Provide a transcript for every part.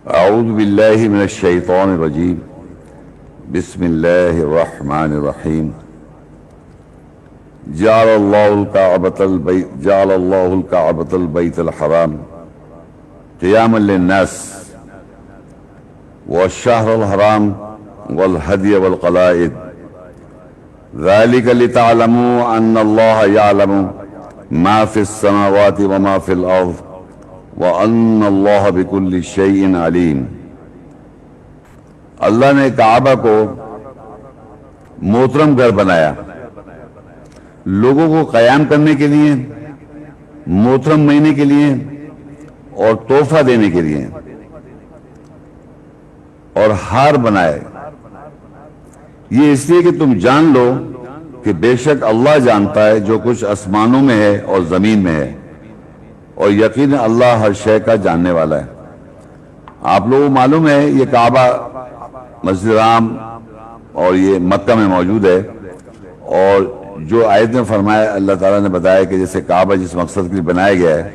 اعوذ باللہ من الشیطان الرجیم بسم اللہ الرحمن الرحیم جعل اللہ الکعبۃ البیت الحرام قیاما للناس والشہر الحرام والہدی والقلائد ذلك لتعلموا ان اللہ یعلم ما فی السماوات وما فی الارض وَأَنَّ اللَّهَ بِكُلِّ شَيْءٍ عَلِيمٌ۔ اللہ نے کعبہ کو محترم گھر بنایا لوگوں کو قیام کرنے کے لیے، محترم مہینے کے لیے اور تحفہ دینے کے لیے، اور ہار بنائے۔ یہ اس لیے کہ تم جان لو کہ بے شک اللہ جانتا ہے جو کچھ آسمانوں میں ہے اور زمین میں ہے، اور یقین اللہ ہر شے کا جاننے والا ہے۔ آپ لوگوں کو معلوم ہے یہ کعبہ مسجد حرام اور یہ مکہ میں موجود ہے، اور جو آیت میں فرمایا اللہ تعالیٰ نے بتایا کہ جیسے کعبہ جس مقصد کے لیے بنایا گیا ہے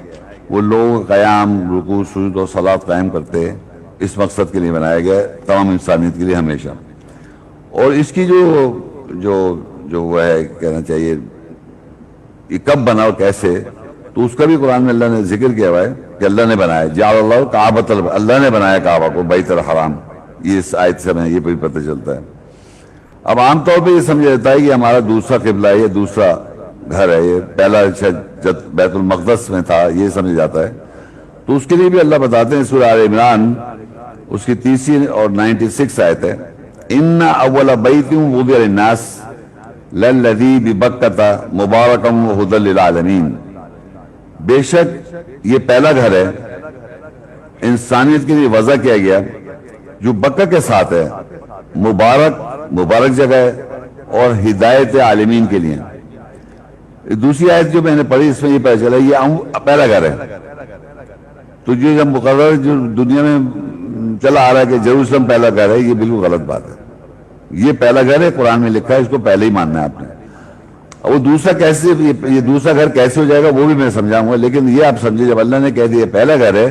وہ لوگ قیام، رکوع، سجود اور صلاۃ قائم کرتے ہیں، اس مقصد کے لیے بنایا گیا ہے تمام انسانیت کے لیے ہمیشہ۔ اور اس کی جو وہ ہے کہنا چاہیے یہ کب بنا اور کیسے، تو اس کا بھی قرآن میں اللہ نے ذکر کیا ہوا ہے کہ اللہ نے بنایا، جعل اللہ کعبۃ، اللہ نے بنایا کعبہ کو بیت الحرام۔ یہ اس آیت سے ہمیں یہ بھی پتہ چلتا ہے۔ اب عام طور پہ یہ سمجھا جاتا ہے کہ ہمارا دوسرا قبلہ ہے، یہ دوسرا گھر ہے، یہ پہلا جب بیت المقدس میں تھا یہ سمجھا جاتا ہے۔ تو اس کے لیے بھی اللہ بتاتے ہیں سورہ آل عمران اس کی 30 اور 96 آیت ہے، ان اول بیت وضع للناس للذی ببکۃ مبارکا وہدی للعالمین۔ بے شک یہ پہلا گھر ہے انسانیت کے لیے وضع کیا گیا جو بکہ کے ساتھ ہے، مبارک جگہ ہے اور ہدایت عالمین کے لیے۔ دوسری آیت جو میں نے پڑھی اس میں یہ پتہ چلا یہ پہلا گھر ہے۔ تو جو جب مقرر جو دنیا میں چلا آ رہا ہے کہ جیروسلم پہلا گھر ہے، یہ بالکل غلط بات ہے۔ یہ پہلا گھر ہے، قرآن میں لکھا ہے، اس کو پہلے ہی ماننا ہے آپ نے۔ وہ دوسرا کیسے، یہ دوسرا گھر کیسے ہو جائے گا وہ بھی میں سمجھاؤں گا، لیکن یہ آپ سمجھے جب اللہ نے کہہ دیا پہلا گھر ہے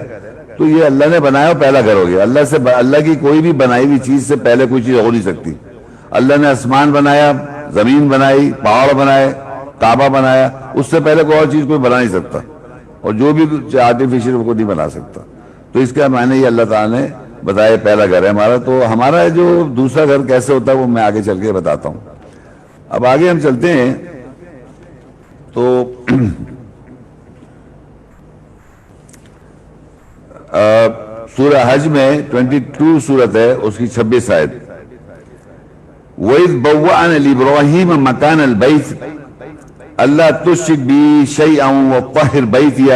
تو یہ اللہ نے بنایا اور پہلا گھر ہو گیا۔ اللہ کی کوئی بھی بنائی ہوئی چیز سے پہلے کوئی چیز ہو نہیں سکتی۔ اللہ نے آسمان بنایا، زمین بنائی، پہاڑ بنائے، کعبہ بنایا، اس سے پہلے کوئی اور چیز کوئی بنا نہیں سکتا، اور جو بھی آرٹیفیشل وہ نہیں بنا سکتا۔ تو اس کا معنی یہ اللہ تعالیٰ نے بتایا پہلا گھر ہے ہمارا۔ تو ہمارا جو دوسرا گھر کیسے ہوتا ہے وہ میں آگے چل کے بتاتا ہوں۔ اب آگے ہم چلتے ہیں تو سورہ حج میں 22 سورت ہے، اس کی 26 آیت، وَإِذْ بَوَّأْنَا لِإِبْرَاهِيمَ مَكَانَ الْبَيْتِ أَلَّا تُشْرِكْ بِي شَيْئًا وَطَّهِّرْ بَيْتِيَ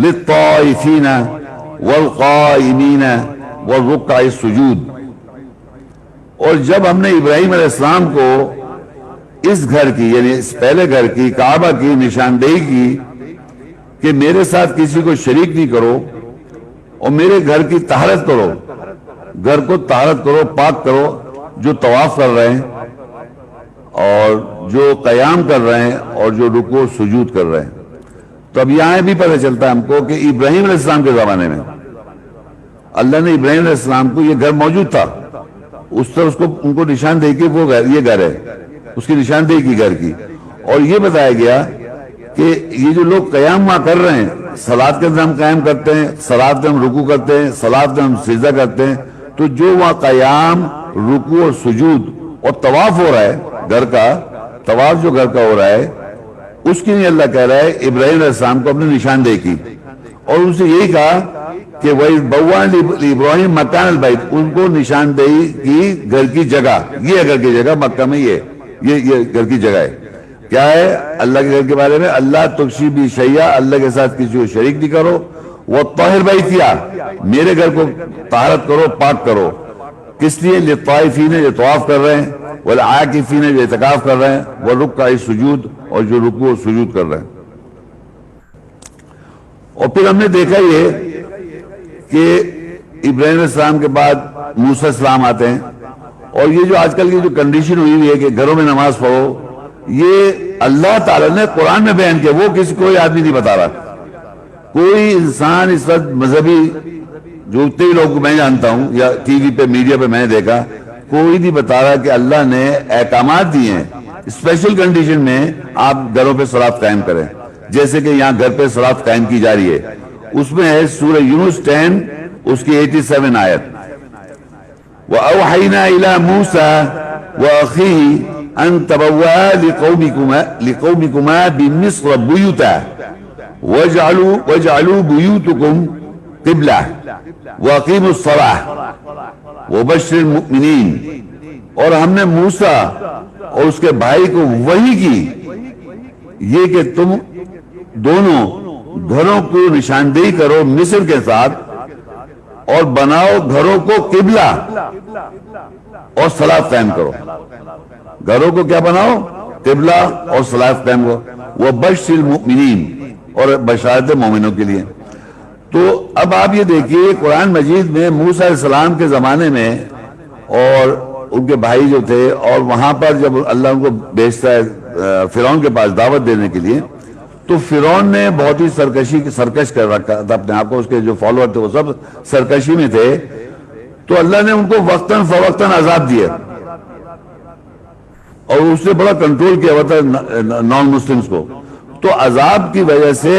لِلطَّائِفِينَ وَالْقَائِمِينَ وَالرُّكَّعِ السُّجُودِ۔ اور جب ہم نے ابراہیم علیہ السلام کو اس گھر کی یعنی اس پہلے گھر کی کعبہ کی نشاندہی کی کہ میرے ساتھ کسی کو شریک نہیں کرو اور میرے گھر کی طہارت کرو، گھر کو طہارت کرو، پاک کرو، جو طواف کر رہے ہیں اور جو قیام کر رہے ہیں اور جو رکوع سجود کر رہے ہیں۔ تو اب یہاں بھی پتہ چلتا ہے ہم کو کہ ابراہیم علیہ السلام کے زمانے میں اللہ نے ابراہیم علیہ السلام کو یہ گھر موجود تھا، اس طرح ان کو نشاندہی کی وہ گھر، یہ گھر ہے، اس کی نشاندہی کی گھر کی۔ اور یہ بتایا گیا کہ یہ جو لوگ قیام وہاں کر رہے ہیں، صلاۃ کے اندر ہم قیام کرتے ہیں، صلاۃ میں ہم رکوع کرتے ہیں، صلاۃ میں ہم سجدہ کرتے ہیں، تو جو وہاں قیام، رکوع اور سجود اور طواف ہو رہا ہے، گھر کا طواف جو گھر کا ہو رہا ہے، اس کے لیے اللہ کہہ رہا ہے ابراہیم علیہ السلام کو اپنے نشاندہی کی، اور ان سے یہی کہا کہ وَإِذْ بَوَّأْنَا لِإِبْرَاهِيمَ مَكَانَ الْبَيْتِ، ان کو نشاندہی کی گھر کی جگہ، یہ گھر کی جگہ مکہ میں یہ گھر کی جگہ ہے۔ کیا ہے اللہ کے گھر کے بارے میں؟ اللہ تُشْرِكْ بِي شَيْئًا، اللہ کے ساتھ کسی کو شریک نہیں کرو، وَطَّهِّرْ بَيْتِيَ، میرے گھر کو طہارت کرو، پاک کرو۔ کس لیے؟ لِلطَّائِفِينَ، جو طواف کر رہے ہیں، وَالْعَاكِفِينَ، جو اعتکاف کر رہے ہیں، وَالرُّكَّعِ السُّجُودِ، اور جو رکوع اور سجود کر رہے ہیں۔ اور پھر ہم نے دیکھا یہ کہ ابراہیم علیہ السلام کے بعد موسیٰ السلام آتے ہیں، اور یہ جو آج کل کی جو کنڈیشن ہوئی ہے کہ گھروں میں نماز پڑھو، یہ اللہ تعالیٰ نے قرآن میں بیان کیا، وہ کسی کوئی آدمی نہیں بتا رہا۔ کوئی انسان اس وقت مذہبی جو اتنے لوگ میں جانتا ہوں یا ٹی وی پہ میڈیا پہ میں نے دیکھا, کوئی نہیں بتا رہا کہ اللہ نے احکامات دیے ہیں اسپیشل کنڈیشن میں آپ گھروں پہ صلاۃ قائم کریں, جیسے کہ یہاں گھر پہ صلاۃ قائم کی جا رہی ہے. اس میں ہے سورہ یونس 10 اس کی 87 آیت, وَأَوْحَيْنَا إِلَى مُوسَى وَأَخِيهِ أَن تَبَوَّآ لِقَوْمِكُمَا بِمِصْرَ بُيُوتًا وَاجْعَلُوا بُيُوتَكُمْ قِبْلَةً وَأَقِیمُوا الصَّلَاةَ وَبَشِّرِ الْمُؤْمِنِینَ. اور ہم نے موسیٰ اور اس کے بھائی کو وحی کی یہ کہ تم دونوں گھروں کو نشاندہی کرو مصر کے ساتھ, اور بناؤ گھروں کو قبلہ اور صلاۃ قائم کرو. گھروں کو کیا بناؤ؟ قبلہ اور صلاۃ قائم کرو. وَبَشِّرِ الْمُؤْمِنِینَ, اور بشارت مومنوں کے لیے. تو اب آپ یہ دیکھیے قرآن مجید میں موسیٰ علیہ السلام کے زمانے میں اور ان کے بھائی جو تھے, اور وہاں پر جب اللہ ان کو بھیجتا ہے فرعون کے پاس دعوت دینے کے لیے, تو فرعون نے بہت ہی سرکش کر رکھا تھا اپنے آپ کو, اس کے جو فالوور تھے وہ سب سرکشی میں تھے. تو اللہ نے ان کو وقتاً فوقتاً عذاب دیے, اور اس نے بڑا کنٹرول کیا ہوا تھا نان مسلمز کو. تو عذاب کی وجہ سے,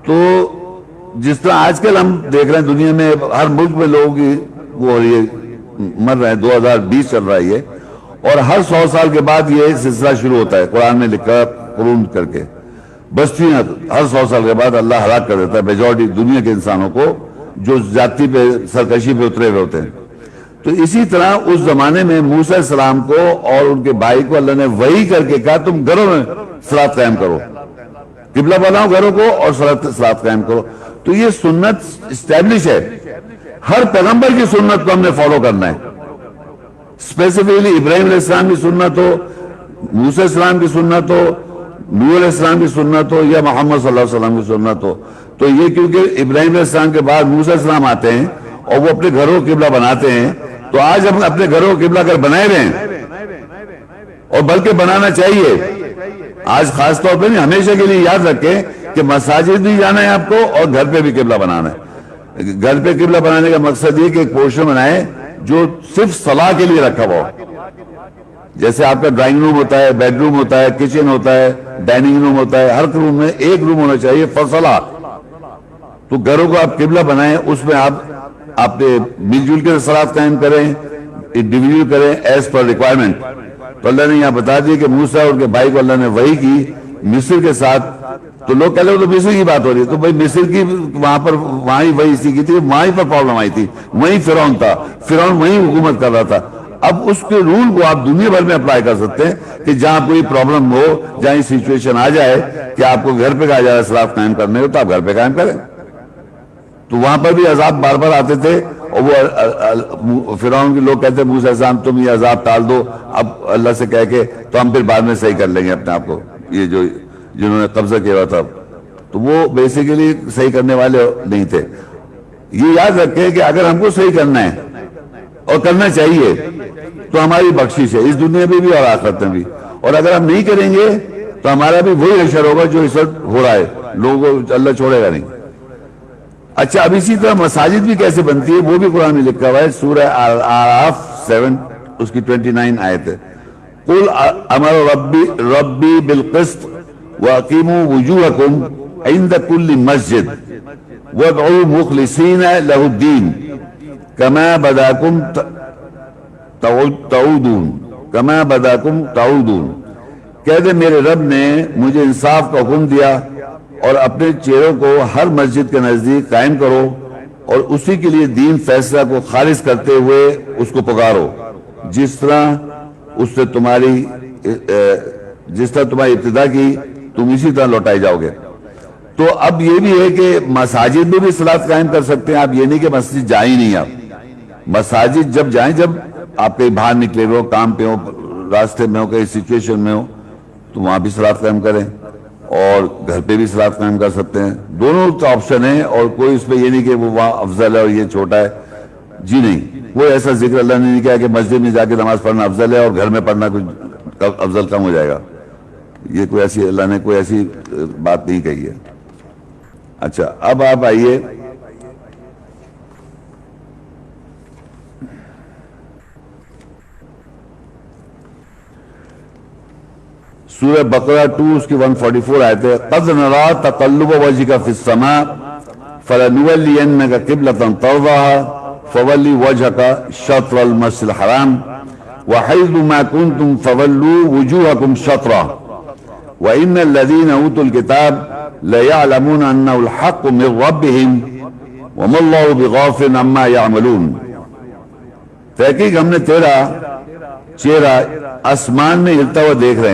تو جس طرح آج کل ہم دیکھ رہے ہیں دنیا میں ہر ملک میں لوگوں کی وہ ہو رہی ہے, مر رہے ہیں, 2020 چل رہا ہے یہ, اور ہر 100 سال کے بعد یہ سلسلہ شروع ہوتا ہے. قرآن میں لکھا قرون کر کے بستیاں ہر 100 سال کے بعد اللہ ہلاک کر دیتا ہے میجورٹی دنیا کے انسانوں کو جو زیادتی پہ سرکشی پہ اترے ہوئے ہوتے ہیں. تو اسی طرح اس زمانے میں موسیٰ علیہ السلام کو اور ان کے بھائی کو اللہ نے وحی کر کے کہا تم گھروں میں صلاۃ قائم کرو, قبلہ بناؤ گھروں کو اور صلاۃ قائم کرو. تو یہ سنت اسٹیبلش ہے, ہر پیغمبر کی سنت کو ہم نے فالو کرنا ہے. اسپیسیفکلی ابراہیم علیہ السلام کی سنت ہو, موسیٰ علیہ السلام کی سنت ہو, نوح علیہ السلام کی سنت ہو, یا محمد صلی اللہ علیہ وسلم کی سنت ہو. تو یہ کیونکہ ابراہیم علیہ السلام کے بعد موسیٰ علیہ السلام آتے ہیں اور وہ اپنے گھروں کو قبلہ بناتے ہیں, تو آج ہم اپنے گھروں کو قبلہ کر بنائے رہے ہیں, اور بلکہ بنانا چاہیے. آج خاص طور پہ نہیں, ہمیشہ کے لیے یاد رکھیں کہ مساجد بھی جانا ہے آپ کو اور گھر پہ بھی قبلہ بنانا ہے. گھر پہ قبلہ بنانے کا مقصد یہ کہ ایک پورشن بنائے جو صرف صلاح کے لیے رکھا ہوا ہو. جیسے آپ کا ڈرائنگ روم ہوتا ہے, بیڈ روم ہوتا ہے, کچن ہوتا ہے, ڈائننگ روم ہوتا ہے, ہر روم میں ایک روم ہونا چاہیے فصلہ. تو گھروں کو آپ قبلہ بنائیں, اس میں آپ مل جل کے صلاۃ قائم کریں, ڈویژن کریں ایز پر ریکوائرمنٹ. تو اللہ نے یہاں بتا دیا کہ موسیٰ اور ان کے بھائی کو اللہ نے وحی کی مصر کے ساتھ. تو لوگ کہتے ہیں تو مصر کی بات ہو رہی ہے, تو بھائی مصر کی وہاں ہی وہی سیکھی تھی, وہاں ہی پر پرابلم آئی تھی, وہیں فرعون تھا, فرعون وہیں حکومت کر رہا تھا. اب اس کے رول کو آپ دنیا بھر میں اپلائی کر سکتے ہیں کہ جہاں کوئی پرابلم ہو, جہاں سچویشن آ جائے کہ آپ کو گھر پہ کہا جائے صلاۃ قائم کرنے ہو, تو آپ گھر پہ قائم کریں. تو وہاں پر بھی عذاب بار بار آتے تھے, اور وہ فرعون کے لوگ کہتے ہیں موسیٰ علیہ السلام تم یہ عذاب ٹال دو اب اللہ سے کہہ کے, تو ہم پھر بعد میں صحیح کر لیں گے اپنے آپ کو. یہ جو جنہوں نے قبضہ کیا ہوا تھا, تو وہ بیسیکلی صحیح کرنے والے نہیں تھے. یہ یاد رکھیں کہ اگر ہم کو صحیح کرنا ہے اور کرنا چاہیے تو ہماری بخشش ہے اس دنیا میں بھی اور آخرت میں بھی, اور اگر ہم نہیں کریں گے تو ہمارا بھی وہی اشر ہوگا جو اس وقت ہو رہا ہے, لوگوں کو اللہ چھوڑے گا نہیں. اچھا, اب اسی طرح مساجد بھی کیسے بنتی ہے وہ بھی قرآن میں لکھا ہوا ہے. سورہ اعراف 7 اس کی 29 آیت ہے. قل امر ربی بالقسط واقیموا وجوہکم عند کل مسجد وادعوا مخلصین لہ الدین کما بداکم تعودون. کہہ دے میرے رب نے مجھے انصاف کا حکم دیا اور اپنے چہروں کو ہر مسجد کے نزدیک قائم کرو, اور اسی کے لیے دین فیصلہ کو خالص کرتے ہوئے اس کو پکارو جس طرح تمہاری ابتدا کی تم اسی طرح لوٹائے جاؤ گے. تو اب یہ بھی ہے کہ مساجد میں بھی صلاۃ قائم کر سکتے ہیں آپ, یہ نہیں کہ مسجد جائیں ہی نہیں. آپ مساجد جب جائیں, جب آپ کہیں باہر نکلے ہوئے ہو, کام پہ ہو, راستے میں ہو, کہیں سچویشن میں ہو, تو وہاں بھی صلاۃ قائم کریں, اور گھر پہ بھی صلاۃ قائم کر سکتے ہیں. دونوں تو آپشن ہیں, اور کوئی اس پہ یہ نہیں کہ وہ وہاں افضل ہے اور یہ چھوٹا ہے. جی نہیں, کوئی ایسا ذکر اللہ نے نہیں کیا کہ مسجد میں جا کے نماز پڑھنا افضل ہے اور گھر میں پڑھنا کچھ افضل کم ہو جائے گا. یہ کوئی ایسی اللہ نے کوئی ایسی بات نہیں کہی ہے. اچھا, اب آپ آئیے سورہ بقرہ 2 اس کی 144 آیت ہے. قد نرا تقلب وجهك في السماء فلنولينك قبلة ترضاها فول وجهك شطر المسجد الحرام وحيث ما كنتم فولوا وجوهكم شطره وإن الذين أوتوا الكتاب ليعلمون أنه الحق من ربهم وما الله بغافل عما يعملون. تحقیق ہم نے تیرا چہرہ آسمان میں ہلتا ہوا دیکھ رہے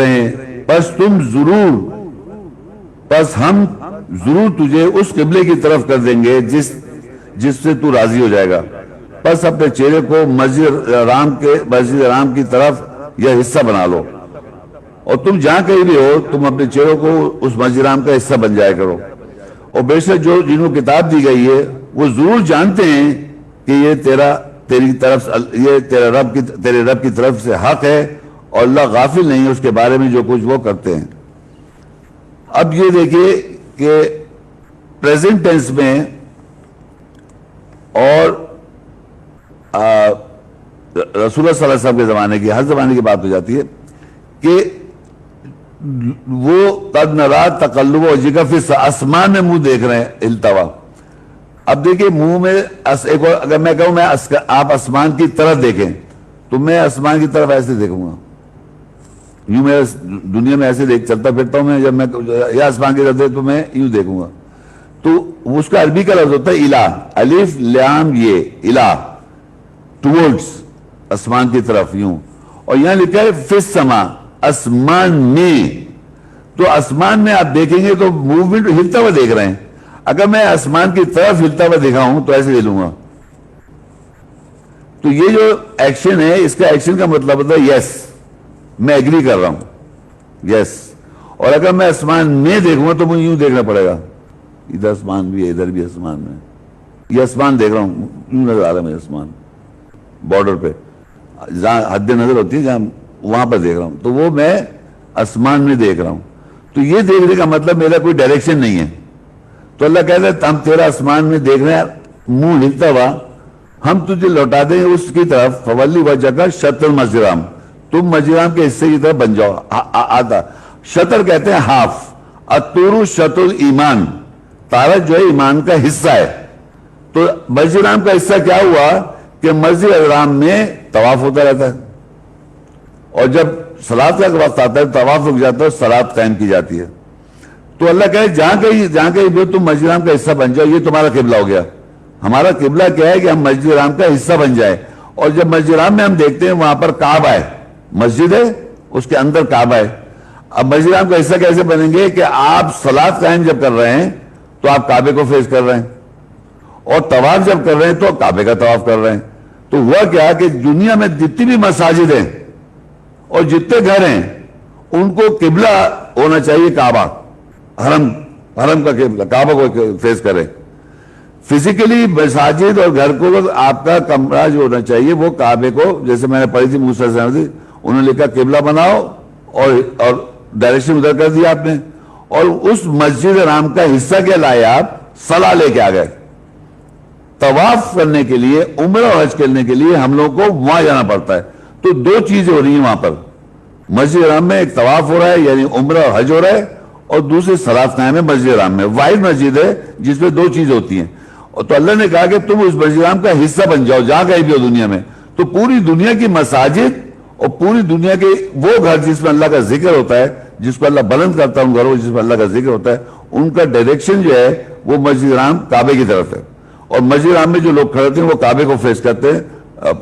ہیں بس ہم ضرور تجھے اس قبلے کی طرف کر دیں گے جس سے تو راضی ہو جائے گا. بس اپنے چہرے کو مسجد حرام کی طرف یہ حصہ بنا لو اور تم جہاں کہیں بھی ہو تم اپنے چہروں کو اس مسجد حرام کا حصہ بن جایا کرو. اور بے شک جنہوں کتاب دی گئی ہے وہ ضرور جانتے ہیں کہ یہ تیری طرف یہ تیرے رب کی طرف سے حق ہے اور اللہ غافل نہیں ہے اس کے بارے میں جو کچھ وہ کرتے ہیں. اب یہ دیکھیے کہ پریزنٹ ٹینس میں اور رسول اللہ صلی اللہ علیہ وسلم کے زمانے کی ہر زمانے کی بات ہو جاتی ہے کہ وہ قد نرا تقلب وجهك فی آسمان میں منہ دیکھ رہے ہیں ہلتا ہوا. اب دیکھیں منہ میں اگر میں کہوں آپ آسمان کی طرف دیکھیں تو میں آسمان کی طرف ایسے دیکھوں گا. یوں میں دنیا میں ایسے چلتا پھرتا ہوں میں جب میں یا آسمان کی طرف تو میں یوں دیکھوں گا. تو اس کا عربی کا لفظ ہوتا ہے الہ, الف لام یہ الہ, ٹورڈز آسمان کی طرف یوں. اور یہاں لکھا ہے فی السماء آسمان میں. تو آسمان میں آپ دیکھیں گے تو موومنٹ ہلتا ہوا دیکھ رہے ہیں. اگر میں آسمان کی طرف ہلتا ہوا دیکھا ہوں تو ایسے لے لوں گا. تو یہ جو ایکشن ہے اس کا ایکشن کا مطلب ہوتا ہے یس میں ایگری کر رہا ہوں یس. اور اگر میں آسمان میں دیکھوں گا تو مجھے یوں دیکھنا پڑے گا, ادھر آسمان بھی ہے ادھر بھی آسمان میں, یہ آسمان دیکھ رہا ہوں یوں نظر آ رہا ہے مجھے آسمان بارڈر پہ جہاں حد نظر ہوتی ہے جہاں وہاں پر دیکھ رہا ہوں تو وہ میں آسمان میں دیکھ رہا ہوں. تو یہ دیکھنے کا مطلب میرا کوئی ڈائریکشن نہیں ہے. تو اللہ کہتا ہے ہم تیرا آسمان میں دیکھ رہے ہیں منہ ہلتا ہوا, ہم تجھے لوٹا دیں گے اس کی طرف فولی وجهك شطر المسجد الحرام, تم مسجد الحرام کے حصے کی طرف بن جاؤ. آدھا شطر کہتے ہیں ہاف, الطور شطر الایمان, تارہ جو ہے ایمان کا حصہ ہے. تو مسجد الحرام کا حصہ کیا ہوا کہ مسجد الحرام میں طواف ہوتا رہتا ہے اور جب صلاۃ کا وقت آتا ہے طواف رک جاتا ہے, صلاۃ قائم کی جاتی ہے. تو اللہ کہے جہاں کہیں بھی تم مسجد الحرام کا حصہ بن جاؤ, یہ تمہارا قبلہ ہو گیا. ہمارا قبلہ کیا ہے کہ ہم مسجد الحرام کا حصہ بن جائے. اور جب مسجد الحرام میں ہم دیکھتے ہیں وہاں پر کعبہ ہے, مسجد ہے اس کے اندر کعبہ ہے. اب مسجد الحرام کا حصہ کیسے بنیں گے کہ آپ صلاۃ قائم جب کر رہے ہیں تو آپ کعبے کو فیس کر رہے ہیں اور طواف جب کر رہے ہیں تو کعبے کا طواف کر رہے ہیں. تو ہوا کیا کہ دنیا میں جتنی بھی مساجد ہیں اور جتنے گھر ہیں ان کو قبلہ ہونا چاہیے کعبہ, حرم کا قبلہ کعبہ کو فیس کرے. فزیکلی مساجد اور گھر کو آپ کا کمرہ جو ہونا چاہیے وہ کعبے کو, جیسے میں نے پڑھی تھی موسیٰ علیہ السلام سے, انہوں نے لکھا قبلہ بناؤ اور ڈائریکشن ادھر کر دیا آپ نے. اور اس مسجد حرام کا حصہ کیا لائے آپ, صلاح لے کے آ گئے. طواف کرنے کے لیے, عمرہ اور حج کرنے کے لیے ہم لوگوں کو وہاں جانا پڑتا ہے. تو دو چیزیں ہو رہی ہیں وہاں پر, مسجد حرام میں ایک طواف ہو رہا ہے یعنی عمرہ اور حج ہو رہا ہے, اور دوسری صلاۃ قائم ہے مسجد حرام میں. واحد مسجد ہے جس میں دو چیزیں ہوتی ہیں. اور تو اللہ نے کہا کہ تم اس مسجد حرام کا حصہ بن جاؤ جہاں کہیں بھی ہو دنیا میں. تو پوری دنیا کی مساجد اور پوری دنیا کے وہ گھر جس میں اللہ کا ذکر ہوتا ہے, جس کو اللہ بلند کرتا ہے, ان گھروں جس میں اللہ کا ذکر ہوتا ہے, ان کا ڈائریکشن جو ہے وہ مسجد حرام کعبے کی طرف ہے. اور مسجد حرام میں جو لوگ کھڑے ہوتے ہیں وہ کعبے کو فیس کرتے ہیں,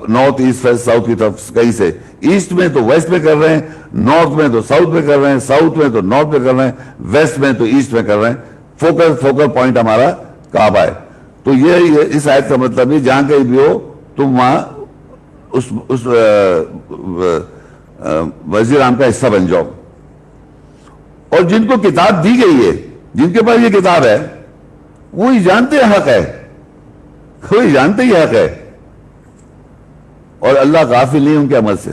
نارتھ ایسٹ ویسٹ ساؤتھ کی طرف کہیں سے. ایسٹ میں تو ویسٹ میں کر رہے ہیں, نارتھ میں تو ساؤتھ میں کر رہے ہیں, ساؤتھ میں تو نارتھ میں کر رہے ہیں, ویسٹ میں تو ایسٹ میں کر رہے ہیں. فوکل پوائنٹ ہمارا کعبہ ہے. تو یہ اس آیت کا مطلب ہے جہاں کہیں بھی ہو تم وہاں اس مسجد حرام کا حصہ بن جاؤ. اور جن کو کتاب دی گئی ہے, جن کے پاس یہ کتاب ہے, وہی جانتے حق ہے, وہی جانتے ہی حق ہے, اور اللہ غافل نہیں ان کے عمل سے.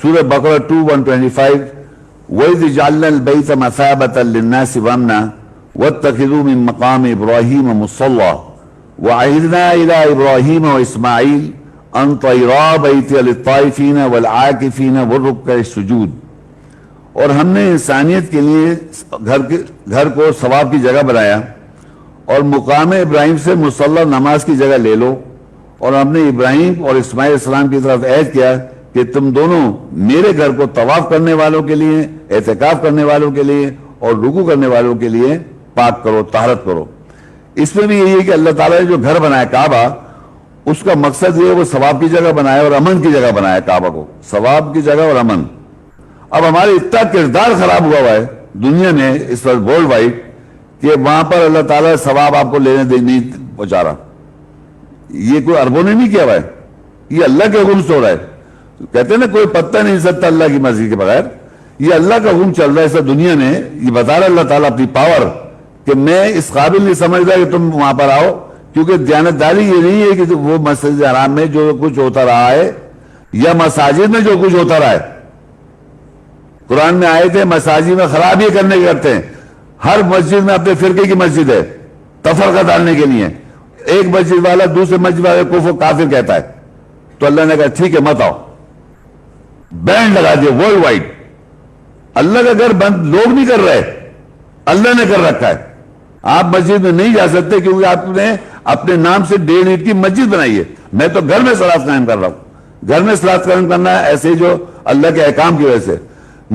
سورہ بقرہ 2:125 وَإِذْ جَعَلْنَا الْبَيْتَ مَثَابَةً لِلنَّاسِ وَأَمْنًا وَاتَّخِذُوا مِن مَّقَامِ إِبْرَاهِيمَ مُصَلًّى وَعَهِدْنَا إِلَىٰ إِبْرَاهِيمَ وَإِسْمَاعِيلَ أَن طَهِّرَا بَيْتِيَ لِلطَّائِفِينَ وَالْعَاكِفِينَ وَالرُّكَّعِ السُّجُودِ، اور ہم نے انسانیت کے لیے گھر کو ثواب کی جگہ بنایا، اور مقام ابراہیم سے مصلی نماز کی جگہ لے لو، اور ہم نے ابراہیم اور اسماعیل السلام کی طرف عہد کیا کہ تم دونوں میرے گھر کو طواف کرنے والوں کے لیے، اعتکاف کرنے والوں کے لیے اور رکوع کرنے والوں کے لیے پاک کرو، طہارت کرو۔ اس میں بھی یہی ہے کہ اللہ تعالیٰ نے جو گھر بنایا کعبہ، اس کا مقصد یہ وہ ثواب کی جگہ بنایا اور امن کی جگہ بنایا کعبہ کو، ثواب کی جگہ اور امن۔ اب ہمارے اتنا کردار خراب ہوا ہے دنیا میں اس وقت ورلڈ وائڈ کہ وہاں پر اللہ تعالیٰ ثواب آپ کو لینے نہیں پہنچا رہا۔ یہ کوئی عربوں نے نہیں کیا ہوا ہے، یہ اللہ کے حکم سے ہو رہا ہے۔ کہتے ہیں نا کوئی پتہ نہیں سکتا اللہ کی مرضی کے بغیر، یہ اللہ کا حکم چل رہا ہے اس دنیا میں۔ یہ بتا رہا اللہ تعالیٰ اپنی پاور کہ میں اس قابل نہیں سمجھتا کہ تم وہاں پر آؤ، کیونکہ دیانتداری یہ نہیں ہے کہ وہ مسجد حرام میں جو کچھ ہوتا رہا ہے یا مساجد میں جو کچھ ہوتا رہا ہے۔ قرآن میں آئے تھے مساجد میں خرابی کرنے کے کرتے ہیں، ہر مسجد میں اپنے فرقے کی مسجد ہے تفرقہ ڈالنے کے لیے، ایک مسجد والا دوسرے مسجد والے کو کافر کہتا ہے، تو اللہ نے کہا ٹھیک ہے مت آؤ، بینڈ لگا دیا ورلڈ وائڈ۔ اللہ کا گھر بند لوگ نہیں کر رہے، اللہ نے کر رکھا ہے۔ آپ مسجد میں نہیں جا سکتے کیونکہ آپ نے اپنے نام سے 1.5 اینٹ کی مسجد بنائی ہے۔ میں تو گھر میں صلاۃ قائم کر رہا ہوں، گھر میں صلاۃ قائم کرنا ہے ایسے جو اللہ کے احکام کی وجہ سے۔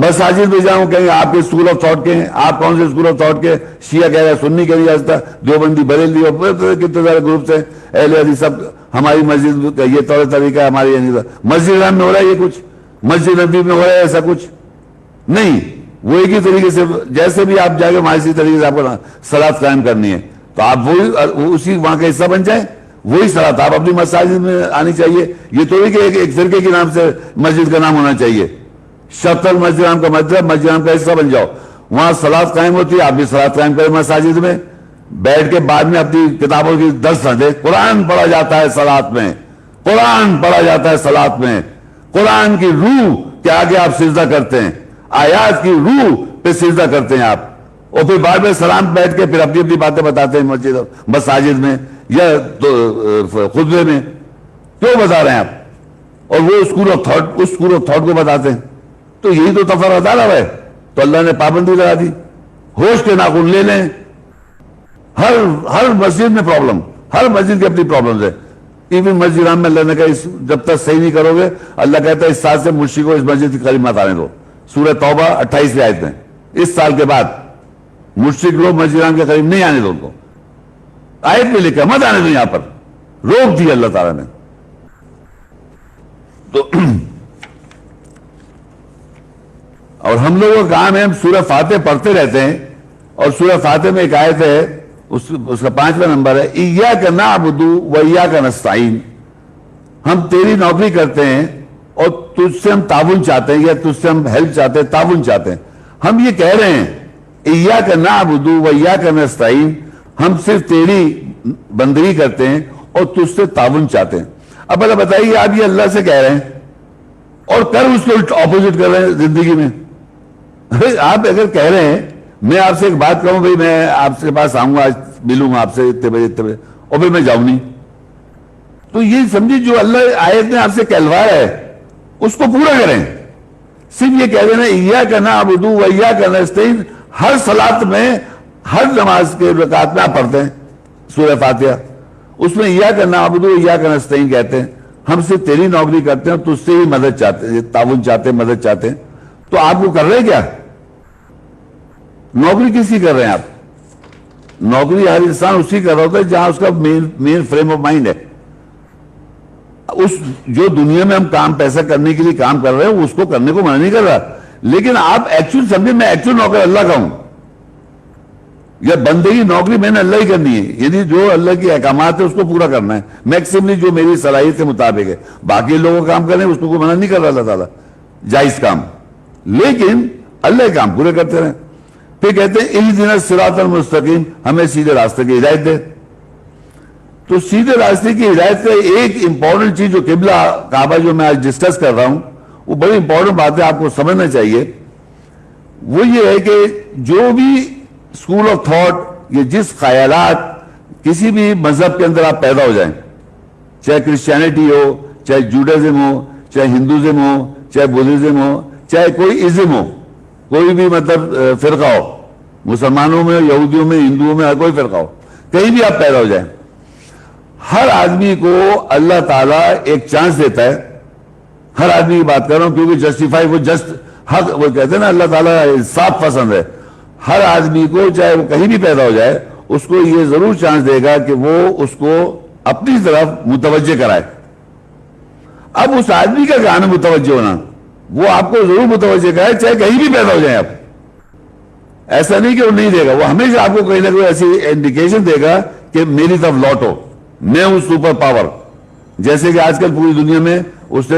مساجد میں جاؤں کہیں آپ کے اسکول آف تھاٹ کے ہیں، آپ کون سے اسکول آف تھاٹ کے؟ شیعہ کہہ رہا ہے، سنی کہہ رہا ہے، دیوبندی بریلوی اور کتنے سارے گروپس ہیں، اہل حدیث سب۔ ہماری مسجد کا یہ طور طریقہ ہے، ہماری مسجد حرام میں ہو رہا ہے یہ کچھ، مسجد نبوی میں ہو رہا ہے ایسا کچھ نہیں۔ وہ ایک ہی طریقے سے جیسے بھی آپ جا کے وہاں اسی طریقے سے آپ کو صلاۃ قائم کرنی ہے تو آپ وہی اسی وہاں کا حصہ بن جائیں، وہی صلاۃ آپ اپنی مساجد میں آنی چاہیے۔ یہ تو نہیں کہ ایک فرقے کے نام سے مسجد کا نام ہونا چاہیے۔ شطر مسجد حرام کا مطلب مسجد حرام کا حصہ بن جاؤ، وہاں صلاۃ قائم ہوتی ہے، آپ بھی صلاۃ قائم کریں مساجد میں، بیٹھ کے بعد میں اپنی کتابوں کی درس نہ دے۔ قرآن پڑھا جاتا ہے صلاۃ میں، قرآن پڑھا جاتا ہے صلاۃ میں، قرآن کی روح کے آگے آپ سجدہ کرتے ہیں، آیات کی روح پہ سجدہ کرتے ہیں آپ، اور پھر بعد میں سلام بیٹھ کے پھر اپنی اپنی باتیں بتاتے ہیں مساجد میں یا خطبے میں۔ کیوں بتا رہے ہیں آپ؟ اور وہ اسکول آف تھاٹ کو بتاتے ہیں، تو یہی تو تفرقہ ڈالا ہوا ہے۔ تو اللہ نے پابندی لگا دی، ہوش کے ناخن لے لیں۔ ہر مسجد میں پرابلم، ہر مسجد کی اپنی پرابلمز ہے۔ ایون مسجد حرام میں اللہ نے کہا جب تک صحیح نہیں کرو گے، اللہ کہتا ہے اس سال سے مشرکوں اس مسجد کے قریب مت آنے دو، سورہ توبہ 28 آیت میں۔ اس سال کے بعد مشرک لوگ مسجد حرام کے قریب نہیں آنے دو، ان کو آیت میں لکھا مت آنے دو، یہاں پر روک دی اللہ تعالیٰ نے۔ تو اور ہم لوگوں کا کام ہے ہم سورہ فاتح پڑھتے رہتے ہیں، اور سورہ فاتح میں ایک آیت ہے اس کا 5واں نمبر ہے ایاک نعبد و ایاک نستعین، ہم تیری نوکری کرتے ہیں اور تجھ سے ہم تعاون چاہتے ہیں، یا تجھ سے ہم ہیلپ چاہتے ہیں، تعاون چاہتے ہیں۔ ہم یہ کہہ رہے ہیں ایاک نعبد و ایاک نستعین، ہم صرف تیری بندگی کرتے ہیں اور تجھ سے تعاون چاہتے ہیں۔ اب اللہ بتائیے آپ یہ اللہ سے کہہ رہے ہیں اور کر اس کے اپوزٹ کر رہے ہیں زندگی میں۔ آپ اگر کہہ رہے ہیں میں آپ سے ایک بات کہوں بھائی میں آپ کے پاس آؤں گا، آج ملوں گا آپ سے اتنے بجے اور پھر میں جاؤں نہیں، تو یہ سمجھے جو اللہ آیت نے آپ سے کہلوایا ہے اس کو پورا کریں۔ صرف یہ کہہ دینا ایاک نعبد و ایاک نستعین ہر صلاۃ میں، ہر نماز کے رکعت میں آپ پڑھتے ہیں سورہ فاتحہ، اس میں ایاک نعبد و ایاک نستعین کہتے ہیں، ہم صرف تیری نوکری کرتے ہیں، تجھ سے ہی مدد چاہتے ہیں، تعاون چاہتے ہیں، مدد چاہتے ہیں۔ تو آپ وہ کر رہے کیا؟ نوکری کس کی کر رہے ہیں آپ؟ نوکری ہر انسان اسی کر رہا ہوتا ہے جہاں اس کا مین فریم آف مائنڈ ہے۔ اس جو دنیا میں ہم کام پیسہ کرنے کے لیے کام کر رہے ہیں اس کو کرنے کو منع نہیں کر رہا، لیکن آپ ایکچوئل سمجھے میں ایکچوئل نوکر اللہ کا ہوں، یا بندگی نوکری میں نے اللہ ہی کرنی ہے، یعنی جو اللہ کے احکامات ہیں اس کو پورا کرنا ہے میکسیملی جو میری صلاحیت کے مطابق ہے۔ باقی لوگوں کا کام کریں اس کو کوئی منع نہیں کر رہا اللہ تعالیٰ، جائز کام، لیکن اللہ کام پورے کرتے رہیں۔ پھر کہتے ہیں اہدنا الصراط المستقیم، ہمیں سیدھے راستے کی ہدایت دے۔ تو سیدھے راستے کی ہدایت کا ایک امپورٹنٹ چیز جو قبلہ کعبہ جو میں آج ڈسکس کر رہا ہوں وہ بڑی امپورٹنٹ بات ہے، آپ کو سمجھنا چاہیے. وہ یہ ہے کہ جو بھی اسکول آف تھاٹ، یہ جس خیالات کسی بھی مذہب کے اندر آپ پیدا ہو جائیں، چاہے کرسچینٹی ہو، چاہے جوڈازم ہو، چاہے ہندوازم ہو، چاہے بدھزم ہو، چاہے کوئی ازم ہو، کوئی بھی مطلب فرقہ ہو، مسلمانوں میں، یہودیوں میں، ہندوؤں میں، ہر کوئی فرقہ ہو، کہیں بھی آپ پیدا ہو جائیں، ہر آدمی کو اللہ تعالیٰ ایک چانس دیتا ہے. ہر آدمی کی بات کر رہا ہوں کیونکہ جسٹیفائی، وہ جسٹ حق، وہ کہتے ہیں نا اللہ تعالیٰ انصاف پسند ہے. ہر آدمی کو چاہے وہ کہیں بھی پیدا ہو جائے، اس کو یہ ضرور چانس دے گا کہ وہ اس کو اپنی طرف متوجہ کرائے. اب اس آدمی کا کہاں ہے متوجہ ہونا، وہ آپ کو ضرور متوجہ کرائے چاہے کہیں بھی پیدا ہو جائیں آپ. ایسا نہیں کہ وہ نہیں دے گا، وہ ہمیشہ آپ کو کہیں نہ کوئی ایسی انڈیکیشن دے گا کہ میری طرف لوٹو، میں ہوں سپر پاور. جیسے کہ آج کل پوری دنیا میں اس نے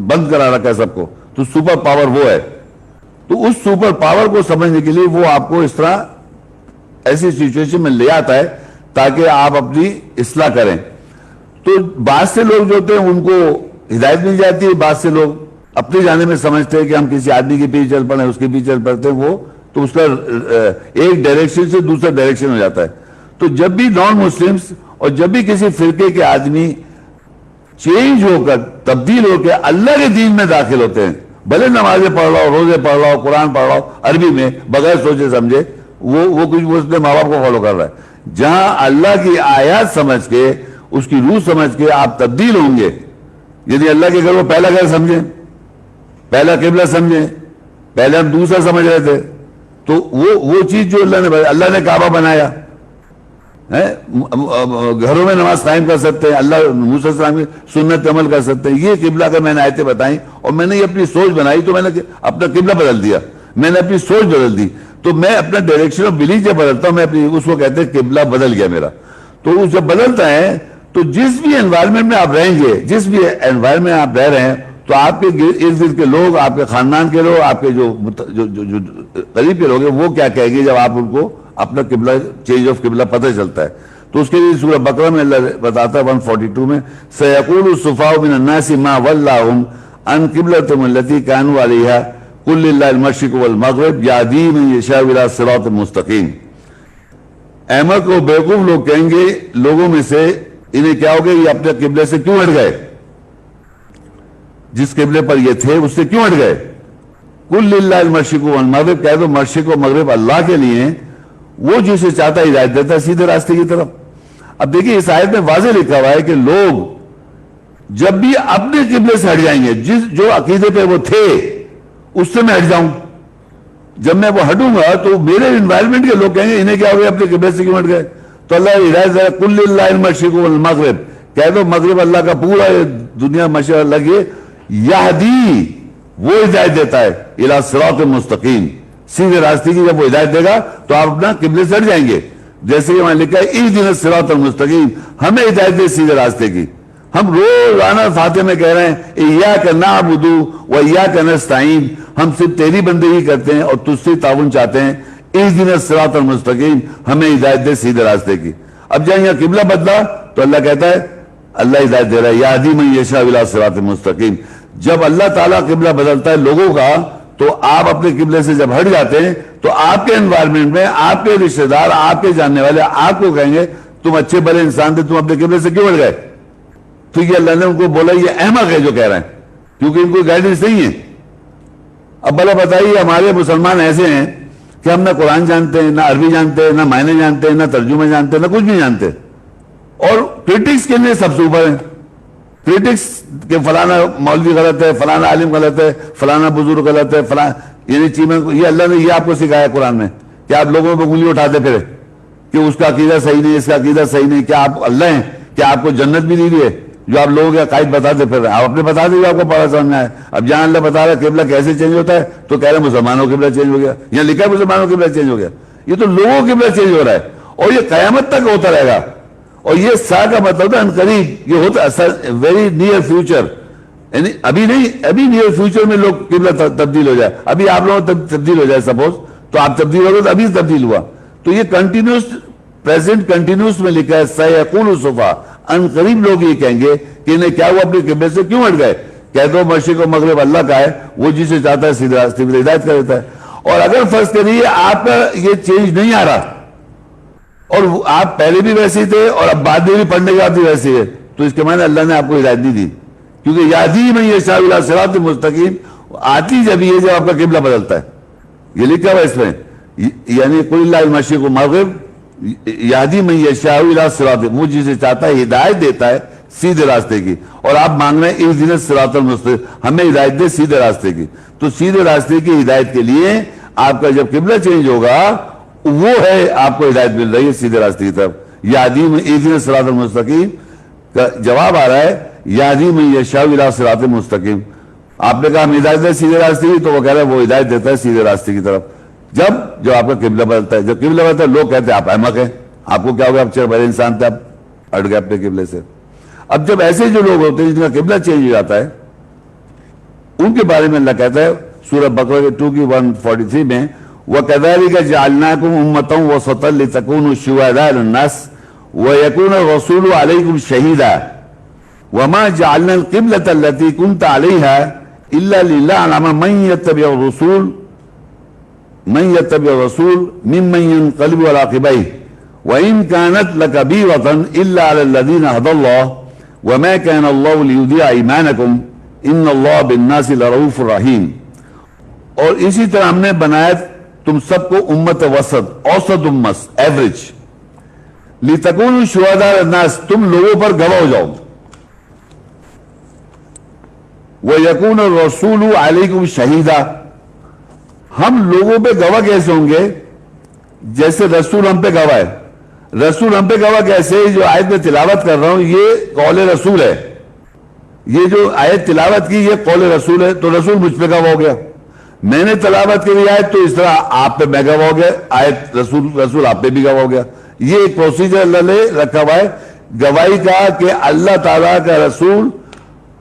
بند کرا رکھا ہے سب کو، تو سپر پاور وہ ہے. تو اس سپر پاور کو سمجھنے کے لیے وہ آپ کو اس طرح ایسی سچویشن میں لے آتا ہے تاکہ آپ اپنی اصلاح کریں. تو بعض سے لوگ جو ہوتے ہیں ان کو ہدایت مل جاتی ہے، بعض سے لوگ اپنی جانے میں سمجھتے ہیں کہ ہم کسی آدمی کے پیچھے چل پڑے، اس کے پیچھے چل پڑتے ہیں، وہ تو اس کا ایک ڈائریکشن سے دوسرا ڈائریکشن ہو جاتا ہے. تو جب بھی نان مسلمز اور جب بھی کسی فرقے کے آدمی چینج ہو کر، تبدیل ہو کے اللہ کے دین میں داخل ہوتے ہیں، بھلے نمازیں پڑھ رہا ہو، روزے پڑھ رہا ہو، قرآن پڑھ رہا ہو عربی میں بغیر سوچے سمجھے، وہ کچھ وہ اپنے ماں باپ کو فالو کر رہا ہے. جہاں اللہ کی آیات سمجھ کے، اس کی روح سمجھ کے آپ تبدیل ہوں گے، یعنی اللہ کے گھر کو پہلا گھر سمجھیں، پہلا قبلہ سمجھیں. پہلے ہم دوسرا سمجھ رہے تھے، تو وہ چیز جو اللہ نے کعبہ بنایا ہے، گھروں میں نماز قائم کر سکتے ہیں، اللہ موسیٰ علیہ السلام کی سنت عمل کر سکتے ہیں. یہ قبلہ کا میں نے آیتیں بتائیں اور میں نے یہ اپنی سوچ بنائی، تو میں نے اپنا قبلہ بدل دیا، میں نے اپنی سوچ بدل دی. تو میں اپنا ڈائریکشن آف بلیف جب بدلتا ہوں، میں اپنی اس کو کہتے ہیں قبلہ بدل گیا میرا. تو جب بدلتا ہے تو جس بھی انوائرمنٹ میں آپ رہیں گے، جس بھی انوائرمنٹ میں آپ رہ رہے ہیں، تو آپ کے ارد گرد کے لوگ، آپ کے خاندان کے لوگ، آپ کے جو قریب کے لوگ ہیں، وہ کیا کہیں گے جب آپ ان کو اپنا قبلہ، چینج آف قبلہ پتہ چلتا ہے. تو اس کے لیے سورہ بقرہ میں اللہ بتاتا ہے 142 میں، سَيَقُولُ السُّفَهَاءُ مِنَ النَّاسِ مَا وَلَّاهُمْ عَنْ قِبْلَتِهِمُ الَّتِي كَانُوا عَلَيْهَا قُلْ لِلَّهِ الْمَشْرِقُ وَالْمَغْرِبُ يَهْدِي مَن يَشَاءُ إِلَىٰ صِرَاطٍ مُسْتَقِيمٍ. احمد کو بیوقوف لوگ کہیں گے لوگوں میں سے، انہیں کیا ہو گیا، یہ اپنے قبلے سے کیوں ہٹ گئے، جس قبلے پر یہ تھے اس سے کیوں ہٹ گئے. قُلْ لِلَّهِ الْمَشْرِقُ وَالْمَغْرِبُ، کہہ دو مشرق و مغرب اللہ کے لیے ہیں، وہ جسے چاہتا ہے ہدایت دیتا ہے سیدھے راستے کی طرف. اب دیکھیے اس آیت میں واضح لکھا ہوا ہے کہ لوگ جب بھی اپنے قبلے سے ہٹ جائیں گے، جو عقیدے پہ وہ تھے اس سے میں ہٹ جاؤں، جب میں وہ ہٹوں گا تو میرے انوائرمنٹ کے لوگ کہیں گے انہیں کیا ہو گیا، اپنے قبلے سے کیوں ہٹ گئے. تو اللہ ہدایت دے، قُلْ لِلَّهِ الْمَشْرِقُ وَالْمَغْرِبُ، کہہ دو مغرب اللہ کا پورا، دنیا مشرق اللہ کی، یہدی وہ ہدایت دیتا ہے، اِلَىٰ صِرَاطٍ مُسْتَقِيمٍ، سیدھے راستے کی جب وہ ہدایت دے گا تو آپ اپنا قبلے سے ہٹ جائیں گے. جیسے کہ وہاں لکھا ہے اِهْدِنَا الصِّرَاطَ الْمُسْتَقِيمَ، ہمیں ہدایت دے سیدھے راستے کی. ہم روزانہ فاتحہ میں کہہ رہے ہیں اِيَّاكَ نَعْبُدُ وَإِيَّاكَ نَسْتَعِينُ، ہم صرف تیری بندگی کرتے ہیں اور تجھ سے تعاون چاہتے ہیں. اِهْدِنَا الصِّرَاطَ الْمُسْتَقِيمَ، ہمیں ہدایت دے سیدھے راستے کی. اب جہاں یہاں قبلہ بدلا تو اللہ کہتا ہے، اللہ ہدایت دے رہا ہے، یَهْدِي مَن يَشَاءُ إِلَىٰ صِرَاطٍ مُسْتَقِيمٍ. جب اللہ تعالیٰ قبلہ بدلتا ہے لوگوں کا، تو آپ اپنے قبلے سے جب ہٹ جاتے ہیں تو آپ کے انوائرمنٹ میں آپ کے رشتہ دار، آپ کے جاننے والے آپ کو کہیں گے تم اچھے بھلے انسان تھے، تم اپنے قبلے سے کیوں ہٹ گئے. تو یہ اللہ نے ان کو بولا یہ احمق ہے جو کہہ رہے ہیں، کیونکہ ان کو گائیڈنس نہیں ہے. اب بھلا بتائیے ہمارے مسلمان ایسے ہیں کہ ہم نہ قرآن جانتے ہیں، نہ عربی جانتے ہیں، نہ معنی جانتے ہیں، نہ ترجمے جانتے ہیں، نہ کچھ بھی جانتے، اور کرٹکس کے لیے سب سے اوپر ہیں. کرٹکس کہ فلانا مولوی غلط ہے، فلانا عالم غلط ہے، فلانا بزرگ غلط ہے، یعنی چیزیں، یہ اللہ نے یہ آپ کو سکھایا قرآن میں کہ آپ لوگوں پہ انگلی اٹھاتے پھرے کہ اس کا عقیدہ صحیح نہیں، اس کا عقیدہ صحیح نہیں. کیا آپ اللہ ہیں؟ کیا آپ کو جنت بھی نہیں دی ہے جو آپ لوگوں کے عقائد بتاتے پھر رہے ہیں؟ آپ اپنے بتا دیں جو آپ کو پڑھا سمجھ میں آئے. اب جہاں اللہ بتا رہا ہے قبلہ کیسے چینج ہوتا ہے تو کہہ رہے ہیں مسلمانوں کا قبلہ چینج ہو گیا، یہاں لکھا ہے مسلمانوں کا قبلہ چینج ہو گیا. یہ تو لوگوں کا قبلہ چینج ہو رہا ہے اور یہ قیامت تک ہوتا رہے گا. اور یہ سا کا مطلب ہے قریب، یہ ہوتا ویری نیئر فیوچر، یعنی ابھی نہیں، ابھی نیئر فیوچر میں لوگ قبلہ تبدیل ہو جائے. ابھی آپ لوگوں تبدیل ہو جائے سپوز، تو آپ تبدیل ہو گئے تو ابھی تبدیل ہوا. تو یہ کنٹینیوس، پریزنٹ کنٹینیوس میں لکھا ہے سَيَقُولُ السُّفَهَاءُ، ان قریب لوگ یہ کہیں گے کہ انہیں کیا ہوا، اپنے قبلے سے کیوں ہٹ گئے. کہہ دو مشرق و مغرب اللہ کا ہے، وہ جسے چاہتا ہے سیدھے راستے میں ہدایت کر دیتا ہے. اور اگر فرض کریے آپ کا یہ چینج نہیں آ رہا اور آپ پہلے بھی ویسے تھے اور اب بعد میں بھی پڑھنے کے بعد بھی ویسے ہے، تو اس کے معنی اللہ نے آپ کو ہدایت نہیں دی، کیونکہ یہدی من یشاء الی صراط مستقیم آتی جب یہ جب آپ کا قبلہ بدلتا ہے. یہ لکھا ہوا اس میں، یعنی قل اللہ المشرق والمغرب یہدی من یشاء الی صراط، وہ جسے چاہتا ہے ہدایت دیتا ہے سیدھے راستے کی. اور آپ مانگ رہے ہیں اہدنا الصراط المستقیم، ہمیں ہدایت دے سیدھے راستے کی. تو سیدھے راستے کی ہدایت کے لیے آپ کا جب قبلہ چینج ہوگا وہ ہے آپ کو ہدایت مل رہی ہے سیدھے راستے کی طرف. یہدی من اہدنا الصراط المستقیم کا جواب آ رہا ہے یہدی من یشاء الی صراط المستقیم. آپ نے کہا ہم ہدایت دے سیدھے راستے کی، تو وہ کہہ رہا ہے وہ ہدایت دیتا ہے سیدھے راستے کی طرف جب آپ کا قبلہ بدلتا ہے. جب قبلہ بدلتا ہے لوگ کہتے ہیں آپ احمق ہیں، آپ کو کیا ہوگا، آپ چر بڑے انسان تھے، آپ ہٹ گئے اپنے قبلے سے. اب جب ایسے جو لوگ ہوتے ہیں جن کا قبلہ چینج ہو جاتا ہے ان کے بارے میں اللہ کہتا ہے سورہ بقرہ کے 2 کی 143 میں وَكَذَلِكَ جَعَلْنَاكُمْ أُمَّةً وَسَطًا لِتَكُونُوا شُهَدَاءَ عَلَى النَّاسِ وَيَكُونَ الرَّسُولُ عَلَيْكُمْ شَهِيدًا وَمَا جَعَلْنَا الْقِبْلَةَ الَّتِي كُنْتَ عَلَيْهَا إِلَّا لِنَعْلَمَ مَن يَتَّبِعُ الرَّسُولَ مِمَّن يَنقَلِبُ عَلَى عَقِبَيْهِ وَإِن كَانَتْ لَكَبِيرَةً إِلَّا عَلَى الَّذِينَ هَدَى اللَّهُ وَمَا كَانَ اللَّهُ لِيُضِيعَ إِيمَانَكُمْ إِنَّ اللَّهَ بِالنَّاسِ لَرَءُوفٌ رَحِيمٌ. اور اسی طرح ہم نے بنایا تم سب کو امت وسط، اوسط امت، ایوریج، لِتَكُونُوا شُهَدَاءَ عَلَى النَّاسِ، تم لوگوں پر گواہ ہو جاؤ. وَيَكُونَ الرَّسُولُ عَلَيْكُمْ شَهِيدًا، ہم لوگوں پہ گواہ کیسے ہوں گے؟ جیسے رسول ہم پہ گواہ ہے. رسول ہم پہ گواہ کیسے؟ جو آیت میں تلاوت کر رہا ہوں یہ قول رسول ہے، یہ جو آیت تلاوت کی یہ قول رسول ہے، تو رسول مجھ پہ گواہ ہو گیا. میں نے تلاوت کی آیت تو اس طرح آپ پہ میں گواہ ہو گیا، آیت رسول آپ پہ بھی گواہ ہو گیا. یہ ایک پروسیجر اللہ نے رکھا ہوا ہے گواہی کا کہ اللہ تعالیٰ کا رسول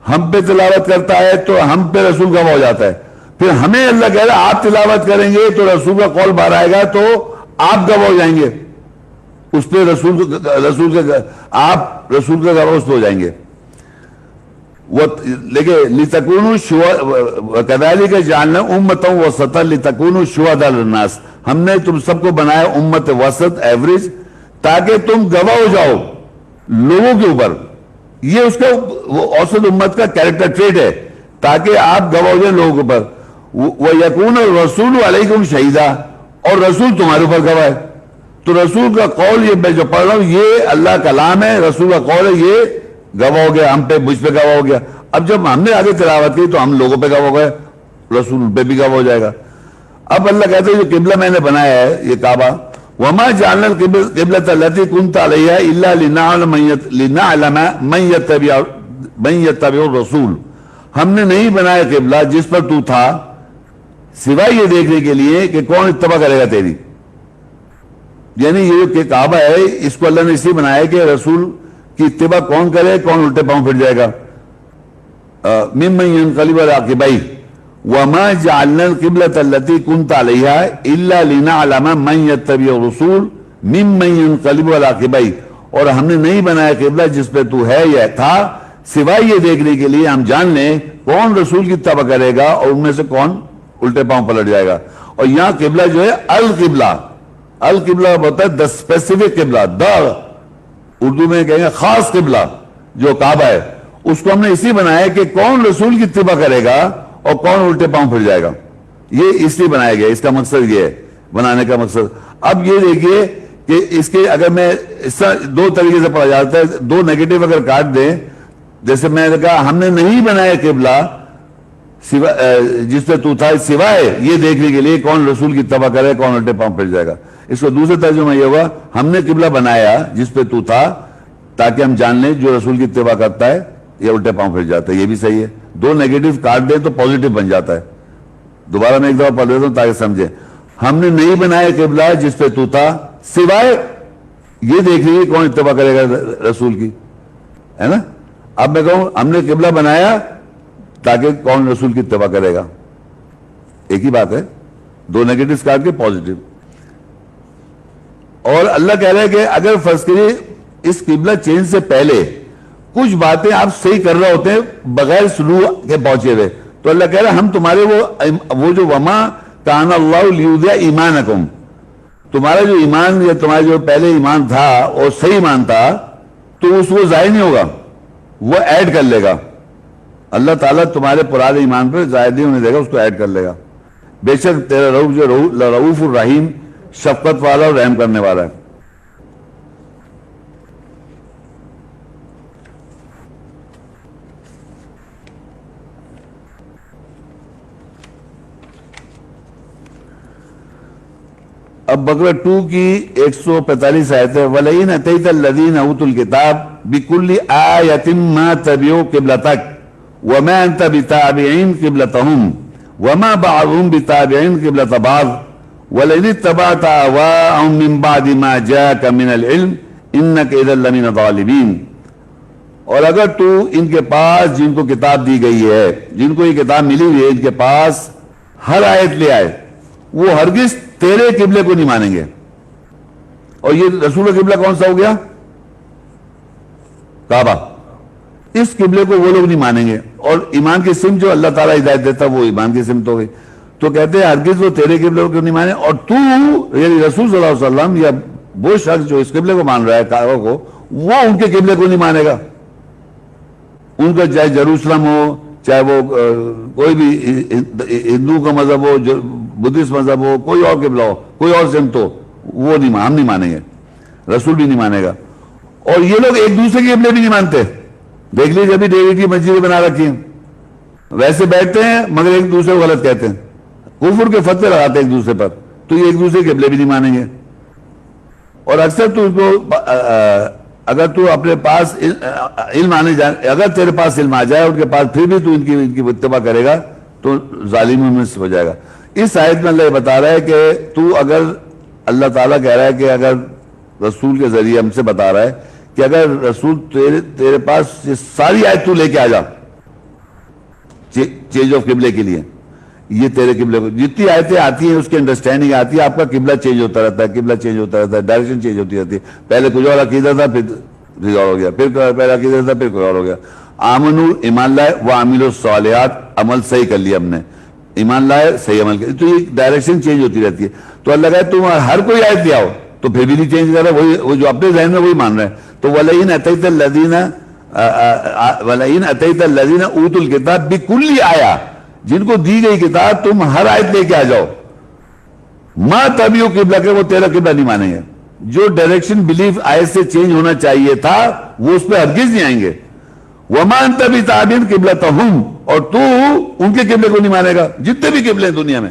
ہم پہ تلاوت کرتا ہے تو ہم پہ رسول گواہ ہو جاتا ہے. پھر ہمیں اللہ کہہ رہا ہے آپ تلاوت کریں گے تو رسول کا قول باہر آئے گا تو آپ گواہ ہو جائیں گے اس پہ، آپ رسول کا گواہ اس پہ ہو جائیں گے. لیکن لِتَكُونُوا وَكَذَلِكَ جَعَلْنَا أُمَّةً وَسَطًا لِتَكُونُوا شُهَدَاءَ عَلَى النَّاسِ، ہم نے تم سب کو بنایا امت وسط، ایوریج، تاکہ تم گواہ ہو جاؤ لوگوں کے اوپر. یہ اس کا وہ اوسط امت کا کیریکٹر ٹریٹ ہے، تاکہ آپ گواہ ہو جائیں لوگوں کے اوپر. وَيَكُونَ الرَّسُولُ عَلَيْكُمْ شَهِيدًا، اور رسول تمہارے اوپر گواہ ہے. تو رسول کا قول یہ میں جو پڑھ رہا ہوں یہ اللہ کلام ہے، رسول کا قول ہے، یہ گواہ ہو گیا، ہم پہ مجھ پہ گواہ ہو گیا. اب جب ہم نے آگے تلاوت کی تو ہم لوگوں پہ گواہ ہو گئے، رسول پہ بھی گواہ ہو جائے گا. اب اللہ کہتے ہیں جو قبلہ میں نے بنایا ہے یہ کعبہ، وَمَا جَعَلْنَا الْقِبْلَةَ الَّتِي كُنْتَ عَلَيْهَا إِلَّا لِنَعْلَمَ مَن يَتَّبِعُ الرَّسُولَ، ہم نے نہیں بنایا قبلہ جس پر تو تھا سوائے یہ دیکھنے کے لیے کہ کون اتباع کرے گا تیری. یعنی یہ جو کعبہ ہے اس کو اللہ نے اس لیے بنایا ہے کہ رسول کی اتباع کون کرے، کون الٹے پاؤں پھر جائے گا. ممن ينقلب على عقبيه وما جعلنا القبلة التي كنت عليها الا لنعلم من يتبع الرسول ممن ينقلب على عقبيه، اور ہم نے نہیں بنایا قبلہ جس پہ تو ہے یا تھا سوائے یہ دیکھنے کے لیے ہم جان لیں کون رسول کی اتباع کرے گا اور ان میں سے کون الٹے پاؤں پلٹ جائے گا. اور یہاں قبلہ جو ہے القبلہ ہوتا ہے دا اسپیسیفک قبلہ، دا اردو میں کہیں گے خاص قبلہ جو کعبہ ہے، اس کو ہم نے اسی بنایا کہ کون رسول کی اتباع کرے گا اور کون الٹے پاؤں پھر جائے گا. یہ اس لیے بنایا گیا، اس کا مقصد یہ ہے بنانے کا مقصد. اب یہ دیکھیے کہ اس کے اگر میں اس طرح دو طریقے سے پڑھا جاتا ہے، دو نیگیٹو اگر کاٹ دیں، جیسے میں نے کہا ہم نے نہیں بنایا قبلہ جس پہ تو تھا سوائے یہ دیکھنے کے لیے کون رسول کی اتباع کرے کون الٹے پاؤں پھر جائے گا. اس کو دوسرے ترجمہ یہ ہوگا ہم نے قبلہ بنایا جس پہ تو تھا تاکہ ہم جان لیں جو رسول کی اتباع کرتا ہے یہ الٹے پاؤں پھر جاتا ہے. یہ بھی صحیح ہے، دو نیگیٹو کاٹ دیں تو پازیٹو بن جاتا ہے. دوبارہ میں ایک دفعہ پڑھ دیتا ہوں تاکہ سمجھیں. ہم نے نہیں بنایا قبلہ جس پہ تو تھا سوائے یہ دیکھ لیجیے کون اتباع کرے گا رسول کی، ہے نا. اب میں کہوں ہم نے قبلہ بنایا تاکہ کون رسول کی اتباع کرے گا، ایک ہی بات ہے، دو نیگیٹو کاٹ کے پازیٹو. اور اللہ کہہ رہا ہے کہ اگر فرض کریے اس قبلہ چینج سے پہلے کچھ باتیں آپ صحیح کر رہے ہوتے ہیں بغیر سلوک کے پہنچے ہوئے، تو اللہ کہہ رہا ہے ہم تمہارے وہ جو وما کان اللہ لیضیع ایمانکم، تمہارا جو ایمان یا تمہارا جو پہلے ایمان تھا اور صحیح ایمان تھا تو اس کو ضائع نہیں ہوگا، وہ ایڈ کر لے گا۔ اللہ تعالیٰ تمہارے پرانے ایمان پہ ضائع نہیں ہونے دے گا، اس کو ایڈ کر لے گا۔ بے شک تیرا رؤوف جو رؤوف الرحیم، شفقت والا اور رحم کرنے والا ہے۔ اب بقرہ 2 کی 145 آیت ہے، وَلَئِنْ أَتَيْتَ الَّذِينَ أُوتُوا الْكِتَابَ بِكُلِّ آيَةٍ مَا تَبِعُوا قِبْلَتَكَ وَمَا أَنْتَ بِتَابِعٍ قِبْلَتَهُمْ وَمَا بَعْضُهُمْ بِتَابِعٍ قِبْلَةَ بَعْضٍ وَلَئِنِ اتَّبَعْتَ أَهْوَاءَهُمْ مِنْ بَعْدِ مَا جَاءَكَ مِنَ الْعِلْمِ إِنَّكَ إِذًا لَمِنَ الظَّالِمِينَ۔ اور اگر تو ان کے پاس جن کو کتاب دی گئی ہے، جن کو یہ کتاب ملی ہوئی ہے، ان کے پاس ہر آیت لے آئے، وہ ہرگز تیرے قبلے کو نہیں مانیں گے۔ اور یہ رسول کا قبلہ کون سا ہو گیا؟ کعبہ۔ اس قبلے کو وہ لوگ نہیں مانیں گے، اور ایمان کی سمت جو اللہ تعالیٰ ہدایت دیتا وہ ایمان کی سمت ہو گئی۔ تو کہتے ہیں ہرگز وہ تیرے قبلے کو نہیں مانے، اور تو یعنی رسول صلی اللہ علیہ وسلم یا وہ شخص جو اس قبلے کو مان رہا ہے کعبہ کو، وہ ان کے قبلے کو نہیں مانے گا۔ ان کا چاہے جروسلم ہو، چاہے وہ کوئی بھی ہندو کا مذہب ہو، بدھسٹ مذہب ہو، کوئی اور قبلہ ہو، کوئی اور سمت ہو، وہ نہیں، ہم نہیں مانیں گے، رسول بھی نہیں مانے گا۔ اور یہ لوگ ایک دوسرے کے قبلے بھی نہیں مانتے۔ دیکھ لیجیے ابھی ڈیوڈ کی مسجدیں بنا رکھی ہیں، ویسے بیٹھتے ہیں مگر ایک دوسرے کو غلط کہتے ہیں، کفر کے فتوے لگاتے ہیں ایک دوسرے پر، تو یہ ایک دوسرے کے قبلے بھی نہیں مانیں گے۔ اور اکثر تو اس کو اگر تو اپنے پاس علم آنے جائے، اگر تیرے پاس علم آ جائے ان کے پاس، پھر بھی تو ان کی اتباع کرے گا تو ظالموں میں سے ہو جائے گا۔ اس آیت میں اللہ یہ بتا رہا ہے کہ تو اگر، اللہ تعالیٰ کہہ رہا ہے کہ اگر رسول کے ذریعے ہم سے بتا رہا ہے کہ اگر رسول تیرے پاس یہ ساری آیت تو لے کے آ جا چینج آف قبلے کے لیے، یہ تیرے قبلے کو جتنی آیتیں آتی ہیں اس کی انڈرسٹینڈنگ آتی ہے، آپ کا قبلہ چینج ہوتا رہتا ہے، قبلہ چینج ہوتا رہتا ہے، ڈائریکشن چینج ہوتی رہتی ہے۔ پہلے کچھ اور عقیدہ تھا، پھر اور ہو گیا، پھر پہلا عقیدہ تھا، پھر کوئی اور ہو گیا۔ آمنوا، ایمان لائے، وعملوا الصالحات، عمل صحیح کر لیا ہم نے، ایمان لائے صحیح عمل کر، تو یہ ڈائریکشن چینج ہوتی رہتی ہے۔ تو اللہ کہے تم ہر کوئی آیت لے آؤ، تو پھر بھی نہیں چینج کر رہا، وہ جو اپنے ذہن میں وہی مان رہے ہیں۔ تو وَلَئِنْ أَتَيْتَ الَّذِينَ أُوتُوا الْكِتَابَ بِكُلِّ آیَةٍ، جن کو دی گئی کتاب تم ہر آیت لے کے آ جاؤ، مَا تَبِعُوا قِبْلَكَ، وہ تیرا قبلہ نہیں مانیں گے۔ جو ڈائریکشن بلیف آیت سے چینج ہونا چاہیے تھا وہ اس پہ ہرگز نہیں آئیں گے۔ وَمَا أَنْتَ بِتَابِعٍ قِبْلَتَهُمْ، اور تو ان کے قبلے کو نہیں مانے گا، جتنے بھی قبلے ہیں دنیا میں،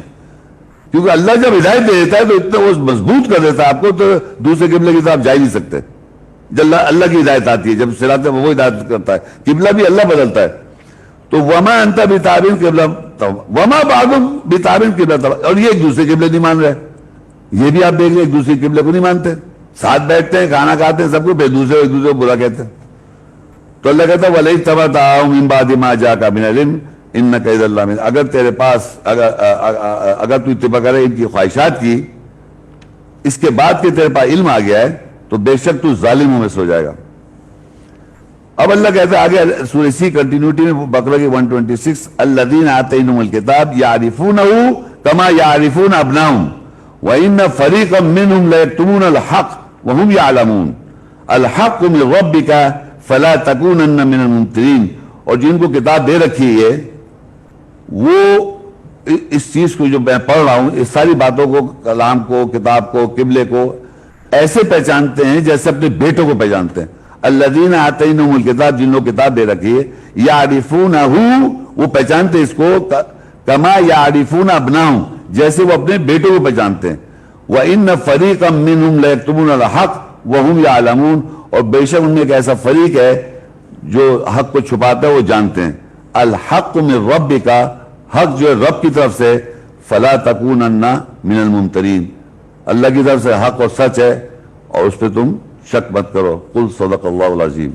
کیونکہ اللہ جب ہدایت دے دیتا ہے تو اتنا وہ مضبوط کر دیتا ہے آپ کو، تو دوسرے قبلے کی طرف جا ہی نہیں سکتے۔ جب اللہ کی ہدایت آتی ہے، جب صراط وہ ہدایت کرتا ہے، قبلہ بھی اللہ بدلتا ہے۔ تو وما انت بتابع قبلہ وما بعضهم بتابع قبلہ، اور یہ ایک دوسرے قبلے نہیں مان رہے، یہ بھی آپ دیکھ لیں ایک دوسرے قبلے کو نہیں مانتے، ساتھ بیٹھتے ہیں، کھانا کھاتے ہیں، سب کو ایک دوسرے کو برا کہتے ہیں۔ تو اللہ کہتا ہے وَلَئِنِ اتَّبَعْتَ أَهْوَاءَهُم مِّن بَعْدِ مَا جَاءَكَ مِنَ الْعِلْمِ إِنَّكَ إِذًا لَّمِنَ، اگر تیرے پاس اگر تو اتباع کرے ان کی خواہشات کی، اس کے بعد کہ تیرے پاس علم آ گیا ہے تو بے شک تو ظالموں میں سے ہو جائے گا۔ اب اللہ کہتا ہے آگے سورہ اسی کنٹینیوٹی میں بقرہ کی 126، الذین آتینہم الکتاب یعرفونہ کما یعرفون ابناہم وان فریقا منہم لیکتمون الحق وہم یعلمون الحق من ربک فلا تکونن من الممترین، اور جن کو کتاب دے رکھی ہے وہ اس چیز کو جو میں پڑھ رہا ہوں، اس ساری باتوں کو، کلام کو، کتاب کو، قبلے کو ایسے پہچانتے ہیں جیسے اپنے بیٹوں کو پہچانتے ہیں۔ الذین آتینہم الکتاب، جن کو کتاب دے رکھی ہے، یعرفونہ، وہ پہچانتے اس کو، کما یعرفون ابناہم، جیسے وہ اپنے بیٹوں کو پہچانتے ہیں۔ وَإِنَّ فَرِيقًا مِّنْهُمْ لَيَكْتُمُونَ الْحَقَّ وَهُمْ يَعْلَمُونَ، اور بے شک ان میں ایک ایسا فریق ہے جو حق کو چھپاتا ہے، وہ جانتے ہیں۔ الحق من ربک، حق جو ہے رب کی طرف سے، فلا تکونن من الممترین، اللہ کی طرف سے حق اور سچ ہے، اور اس پہ تم شک مت کرو۔ قل صدق اللہ العظیم۔